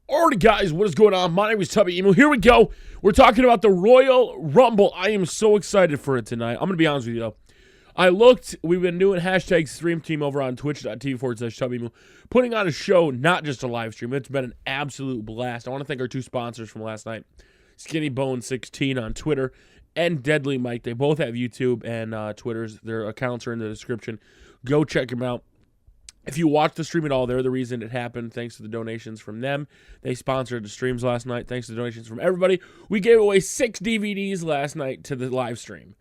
Alright, guys, what is going on? My name is Tubby. Here we go. We're talking about the Royal Rumble. I am so excited for it tonight. I'm going to be honest with you, though. We've been doing hashtag stream team over on twitch.tv/Tubby, putting on a show, not just a live stream. It's been an absolute blast. I want to thank our two sponsors from last night, Skinny Bone 16 on Twitter and Deadly Mike. They both have YouTube and Twitters. Their accounts are in the description. Go check them out. If you watch the stream at all, they're the reason it happened, thanks to the donations from them. They sponsored the streams last night, thanks to the donations from everybody. We gave away 6 DVDs last night to the live stream.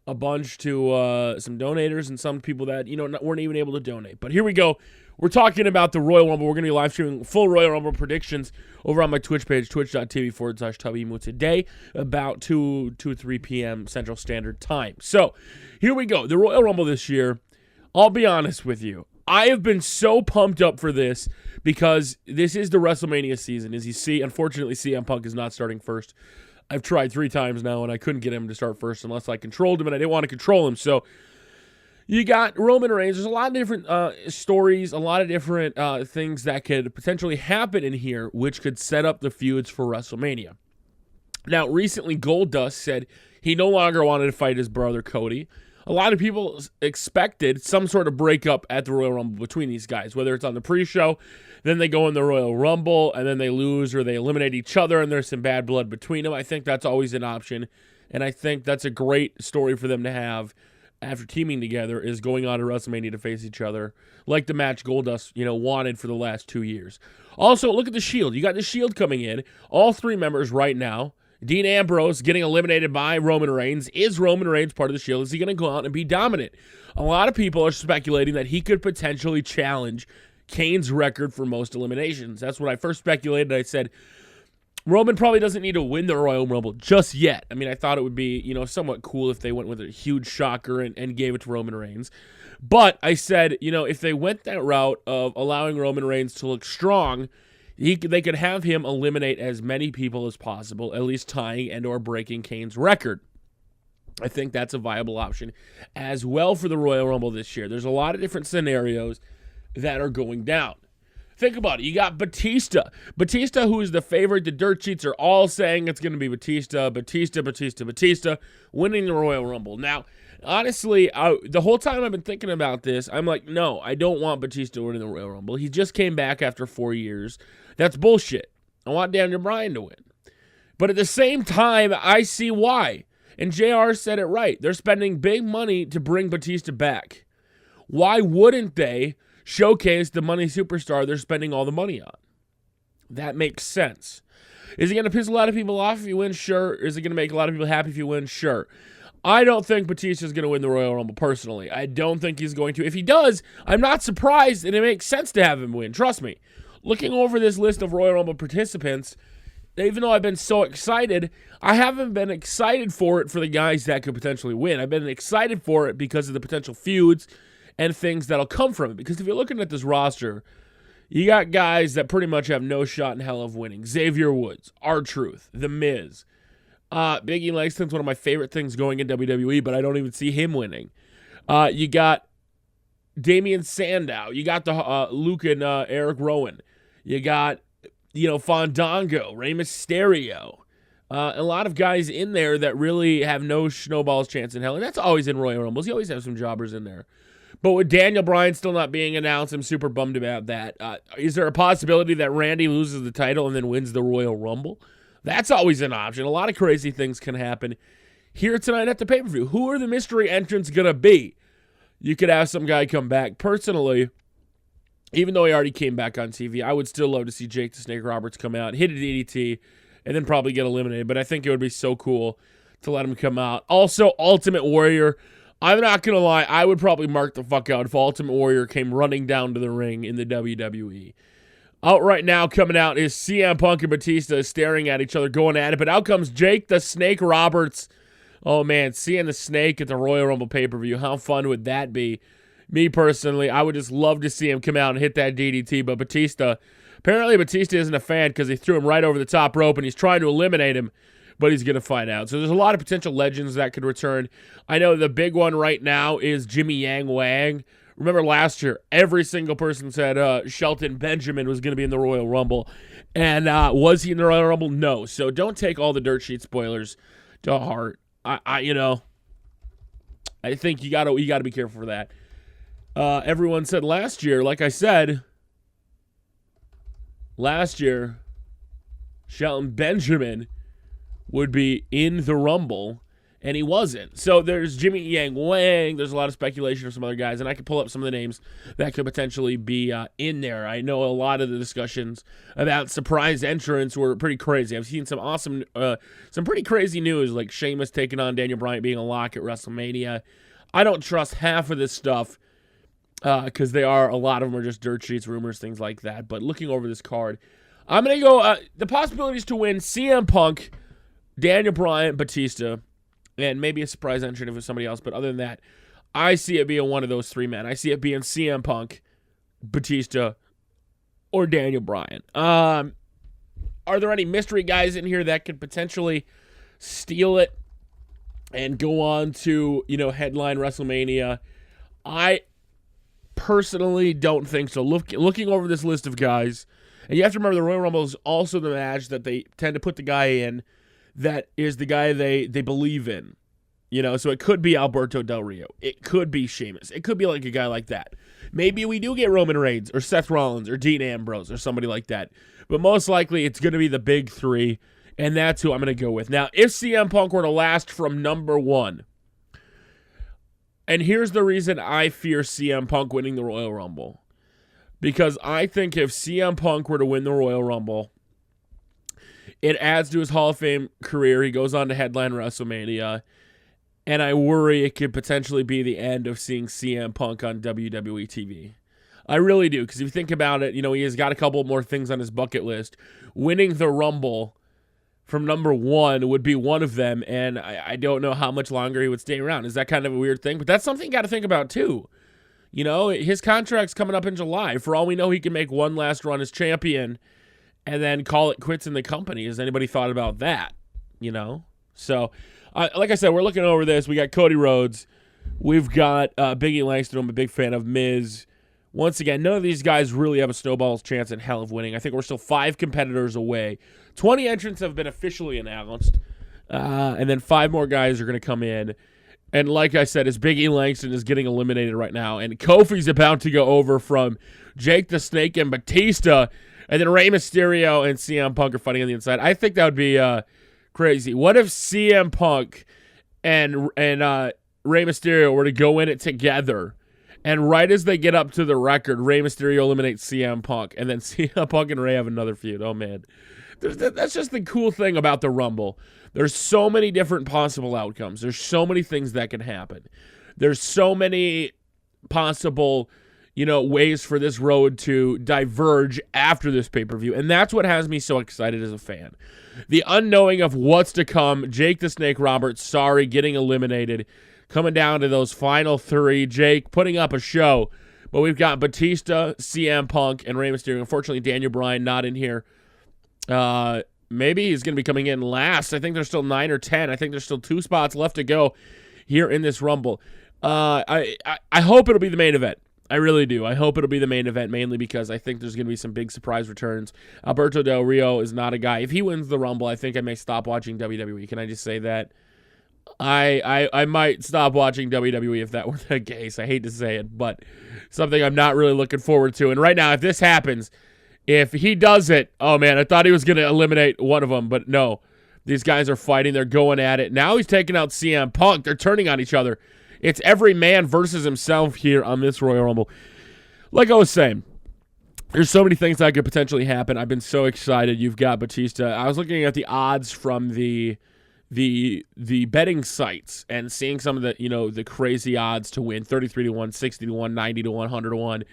A bunch to some donators and some people that, weren't even able to donate. But here we go. We're talking about the Royal Rumble. We're going to be live streaming full Royal Rumble predictions over on my Twitch page, twitch.tv/Tubby today, about 2 to 3 p.m. Central Standard Time. So here we go. The Royal Rumble this year, I'll be honest with you. I have been so pumped up for this because this is the WrestleMania season. As you see, unfortunately, CM Punk is not starting first. I've tried 3 times now, and I couldn't get him to start first unless I controlled him, and I didn't want to control him. So you got Roman Reigns. There's a lot of different stories, a lot of different things that could potentially happen in here, which could set up the feuds for WrestleMania. Now, recently, Goldust said he no longer wanted to fight his brother, Cody. A lot of people expected some sort of breakup at the Royal Rumble between these guys, whether it's on the pre-show, then they go in the Royal Rumble, and then they lose or they eliminate each other, and there's some bad blood between them. I think that's always an option, and I think that's a great story for them to have after teaming together, is going on to WrestleMania to face each other, like the match Goldust, wanted for the last 2 years. Also, look at the Shield. You got the Shield coming in, all 3 members right now. Dean Ambrose getting eliminated by Roman Reigns. Is Roman Reigns part of the Shield? Is he going to go out and be dominant? A lot of people are speculating that he could potentially challenge Kane's record for most eliminations. That's what I first speculated. I said, Roman probably doesn't need to win the Royal Rumble just yet. I mean, I thought it would be, somewhat cool if they went with a huge shocker and gave it to Roman Reigns. But I said, if they went that route of allowing Roman Reigns to look strong, they could have him eliminate as many people as possible, at least tying and or breaking Kane's record. I think that's a viable option as well for the Royal Rumble this year. There's a lot of different scenarios that are going down. Think about it. You got Batista. Batista, who is the favorite. The dirt sheets are all saying it's going to be Batista winning the Royal Rumble. Now, honestly, the whole time I've been thinking about this, I'm like, no, I don't want Batista winning the Royal Rumble. He just came back after 4 years. That's bullshit. I want Bryan to win. But at the same time, I see why. And JR said it right. They're spending big money to bring Batista back. Why wouldn't they showcase the money superstar they're spending all the money on? That makes sense. Is it going to piss a lot of people off if you win? Sure. Is it going to make a lot of people happy if you win? Sure. I don't think Batista is going to win the Royal Rumble personally. I don't think he's going to. If he does, I'm not surprised, and it makes sense to have him win. Trust me. Looking over this list of Royal Rumble participants, even though I've been so excited, I haven't been excited for it for the guys that could potentially win. I've been excited for it because of the potential feuds and things that'll come from it. Because if you're looking at this roster, you got guys that pretty much have no shot in hell of winning. Xavier Woods, R-Truth, The Miz. Biggie Langston's one of my favorite things going in WWE, but I don't even see him winning. You got Damian Sandow. You got the Luke and Eric Rowan. You got, Fandango, Rey Mysterio. A lot of guys in there that really have no snowball's chance in hell. And that's always in Royal Rumbles. You always have some jobbers in there. But with Daniel Bryan still not being announced, I'm super bummed about that. Is there a possibility that Randy loses the title and then wins the Royal Rumble? That's always an option. A lot of crazy things can happen here tonight at the pay-per-view. Who are the mystery entrants going to be? You could have some guy come back. Personally, even though he already came back on TV, I would still love to see Jake the Snake Roberts come out, hit a DDT, and then probably get eliminated. But I think it would be so cool to let him come out. Also, Ultimate Warrior. I'm not going to lie. I would probably mark the fuck out if Ultimate Warrior came running down to the ring in the WWE. Out right now coming out is CM Punk and Batista staring at each other, going at it. But out comes Jake the Snake Roberts. Oh, man, seeing the Snake at the Royal Rumble pay-per-view, how fun would that be? Me, personally, I would just love to see him come out and hit that DDT, but apparently Batista isn't a fan because he threw him right over the top rope, and he's trying to eliminate him, but he's going to find out. So there's a lot of potential legends that could return. I know the big one right now is Jimmy Yang Wang Remember last year, every single person said Shelton Benjamin was going to be in the Royal Rumble. And was he in the Royal Rumble? No. So don't take all the dirt sheet spoilers to heart. I think you gotta be careful for that. Everyone said last year, like I said, last year, Shelton Benjamin would be in the Rumble, and he wasn't. So there's Jimmy Yang Wang. There's a lot of speculation of some other guys, and I could pull up some of the names that could potentially be in there. I know a lot of the discussions about surprise entrants were pretty crazy. I've seen some awesome, some pretty crazy news, like Sheamus taking on Daniel Bryan being a lock at WrestleMania. I don't trust half of this stuff because a lot of them are just dirt sheets, rumors, things like that. But looking over this card, I'm going to go, the possibilities to win CM Punk, Daniel Bryan, Batista, and maybe a surprise entrant if it's somebody else. But other than that, I see it being one of those three men. I see it being CM Punk, Batista, or Daniel Bryan. Are there any mystery guys in here that could potentially steal it and go on to, headline WrestleMania? I personally don't think so. Looking over this list of guys, and you have to remember the Royal Rumble is also the match that they tend to put the guy in that is the guy they believe in. So it could be Alberto Del Rio. It could be Sheamus. It could be like a guy like that. Maybe we do get Roman Reigns or Seth Rollins or Dean Ambrose or somebody like that. But most likely it's going to be the big three, and that's who I'm going to go with. Now, if CM Punk were to last from number one, and here's the reason I fear CM Punk winning the Royal Rumble. Because I think if CM Punk were to win the Royal Rumble, it adds to his Hall of Fame career. He goes on to headline WrestleMania. And I worry it could potentially be the end of seeing CM Punk on WWE TV. I really do. Because if you think about it, he has got a couple more things on his bucket list. Winning the Rumble from number one would be one of them. And I don't know how much longer he would stay around. Is that kind of a weird thing? But that's something you got to think about too. His contract's coming up in July. For all we know, he can make one last run as champion and then call it quits in the company. Has anybody thought about that? So, like I said, we're looking over this. We got Cody Rhodes. We've got Biggie Langston, I'm a big fan of. Miz. Once again, none of these guys really have a snowball's chance in hell of winning. I think we're still 5 competitors away. 20 entrants have been officially announced. And then 5 more guys are going to come in. And like I said, as Biggie Langston is getting eliminated right now, and Kofi's about to go over from Jake the Snake and Batista, and then Rey Mysterio and CM Punk are fighting on the inside. I think that would be crazy. What if CM Punk and Rey Mysterio were to go in it together, and right as they get up to the record, Rey Mysterio eliminates CM Punk, and then CM Punk and Rey have another feud? Oh, man. That's just the cool thing about the Rumble. There's so many different possible outcomes. There's so many things that can happen. There's so many possible, ways for this road to diverge after this pay-per-view. And that's what has me so excited as a fan. The unknowing of what's to come. Jake the Snake Roberts, sorry, getting eliminated. Coming down to those final 3. Jake putting up a show. But we've got Batista, CM Punk, and Rey Mysterio. Unfortunately, Daniel Bryan not in here. Maybe he's going to be coming in last. I think there's still 9 or 10. I think there's still 2 spots left to go here in this Rumble. I hope it'll be the main event. I really do. I hope it'll be the main event, mainly because I think there's going to be some big surprise returns. Alberto Del Rio is not a guy. If he wins the Rumble, I think I may stop watching WWE. Can I just say that? I might stop watching WWE if that were the case. I hate to say it, but something I'm not really looking forward to. And right now, if this happens, if he does it, oh man, I thought he was going to eliminate one of them, but no. These guys are fighting. They're going at it. Now he's taking out CM Punk. They're turning on each other. It's every man versus himself here on this Royal Rumble. Like I was saying, there's so many things that could potentially happen. I've been so excited. You've got Batista. I was looking at the odds from the betting sites and seeing some of the, the crazy odds to win. 33-1, 60-1, 90-1, 100-1.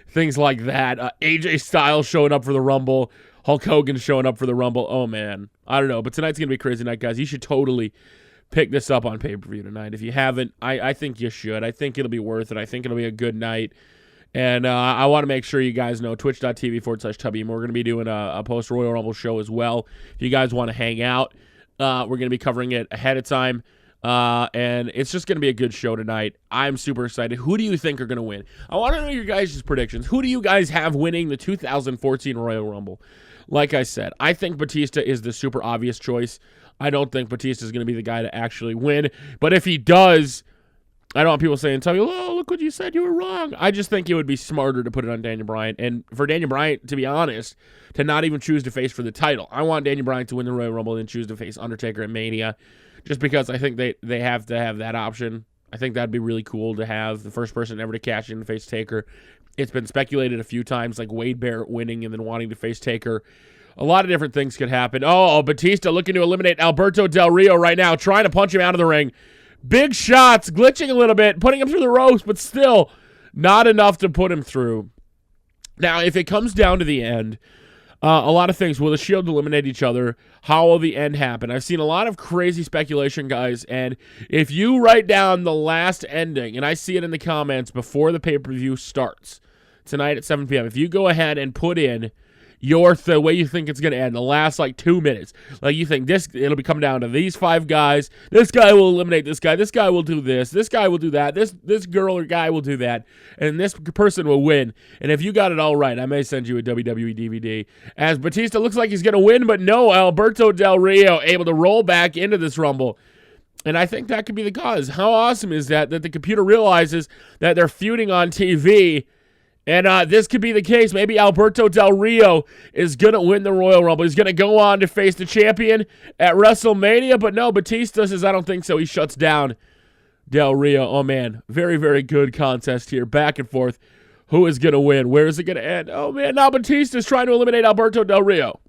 Things like that. AJ Styles showing up for the Rumble. Hulk Hogan showing up for the Rumble. Oh, man. I don't know. But tonight's going to be a crazy night, guys. You should totally pick this up on pay-per-view tonight. If you haven't, I think you should. I think it'll be worth it. I think it'll be a good night. And I want to make sure you guys know, twitch.tv/Tubby. We're going to be doing a post-Royal Rumble show as well. If you guys want to hang out, we're going to be covering it ahead of time And it's just going to be a good show tonight. I'm super excited. Who do you think are going to win? I want to know your guys' predictions. Who do you guys have winning the 2014 Royal Rumble? Like I said, I think Batista is the super obvious choice. I don't think Batista is going to be the guy to actually win. But if he does, I don't want people saying, "Tell me, oh, look what you said. You were wrong." I just think it would be smarter to put it on Daniel Bryan. And for Daniel Bryan, to be honest, to not even choose to face for the title. I want Daniel Bryan to win the Royal Rumble and choose to face Undertaker at Mania, just because I think they have to have that option. I think that'd be really cool to have the first person ever to cash in to face Taker. It's been speculated a few times, like Wade Barrett winning and then wanting to face Taker. A lot of different things could happen. Oh, Batista looking to eliminate Alberto Del Rio right now, trying to punch him out of the ring. Big shots, glitching a little bit, putting him through the ropes, but still not enough to put him through. Now, if it comes down to the end, a lot of things. Will the Shield eliminate each other? How will the end happen? I've seen a lot of crazy speculation, guys, and if you write down the last ending, and I see it in the comments before the pay-per-view starts tonight at 7 p.m., if you go ahead and put in the way you think it's going to end, the last, 2 minutes. Like, you think it'll be coming down to these 5 guys. This guy will eliminate this guy. This guy will do this. This guy will do that. This girl or guy will do that. And this person will win. And if you got it all right, I may send you a WWE DVD. As Batista looks like he's going to win, but no, Alberto Del Rio able to roll back into this Rumble. And I think that could be the cause. How awesome is that the computer realizes that they're feuding on TV. And this could be the case. Maybe Alberto Del Rio is going to win the Royal Rumble. He's going to go on to face the champion at WrestleMania. But no, Batista says, I don't think so. He shuts down Del Rio. Oh, man. Very, very good contest here. Back and forth. Who is going to win? Where is it going to end? Oh, man. Now Batista is trying to eliminate Alberto Del Rio.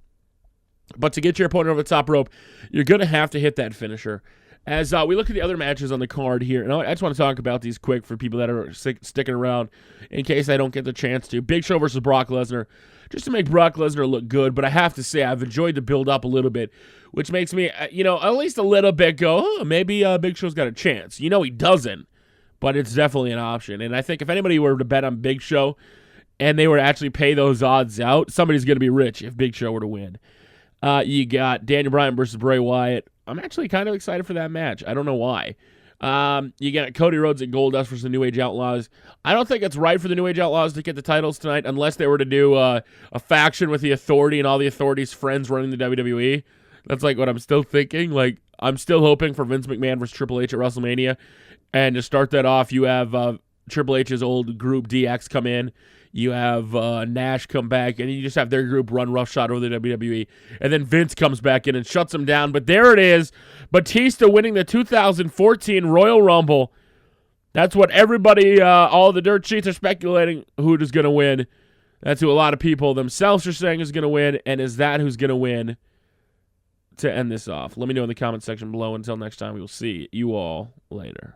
But to get your opponent over the top rope, you're going to have to hit that finisher. As we look at the other matches on the card here, and I just want to talk about these quick for people that are sticking around in case I don't get the chance to. Big Show versus Brock Lesnar, just to make Brock Lesnar look good, but I have to say I've enjoyed the build-up a little bit, which makes me, at least a little bit go, oh, maybe Big Show's got a chance. He doesn't, but it's definitely an option. And I think if anybody were to bet on Big Show and they were to actually pay those odds out, somebody's going to be rich if Big Show were to win. You got Daniel Bryan versus Bray Wyatt. I'm actually kind of excited for that match. I don't know why. You got Cody Rhodes and Goldust versus the New Age Outlaws. I don't think it's right for the New Age Outlaws to get the titles tonight unless they were to do a faction with the Authority and all the Authority's friends running the WWE. That's what I'm still thinking. I'm still hoping for Vince McMahon versus Triple H at WrestleMania. And to start that off, you have Triple H's old group DX come in. You have Nash come back, and you just have their group run roughshod over the WWE. And then Vince comes back in and shuts them down. But there it is. Batista winning the 2014 Royal Rumble. That's what everybody, all the dirt sheets are speculating who is going to win. That's who a lot of people themselves are saying is going to win. And is that who's going to win to end this off? Let me know in the comment section below. Until next time, we will see you all later.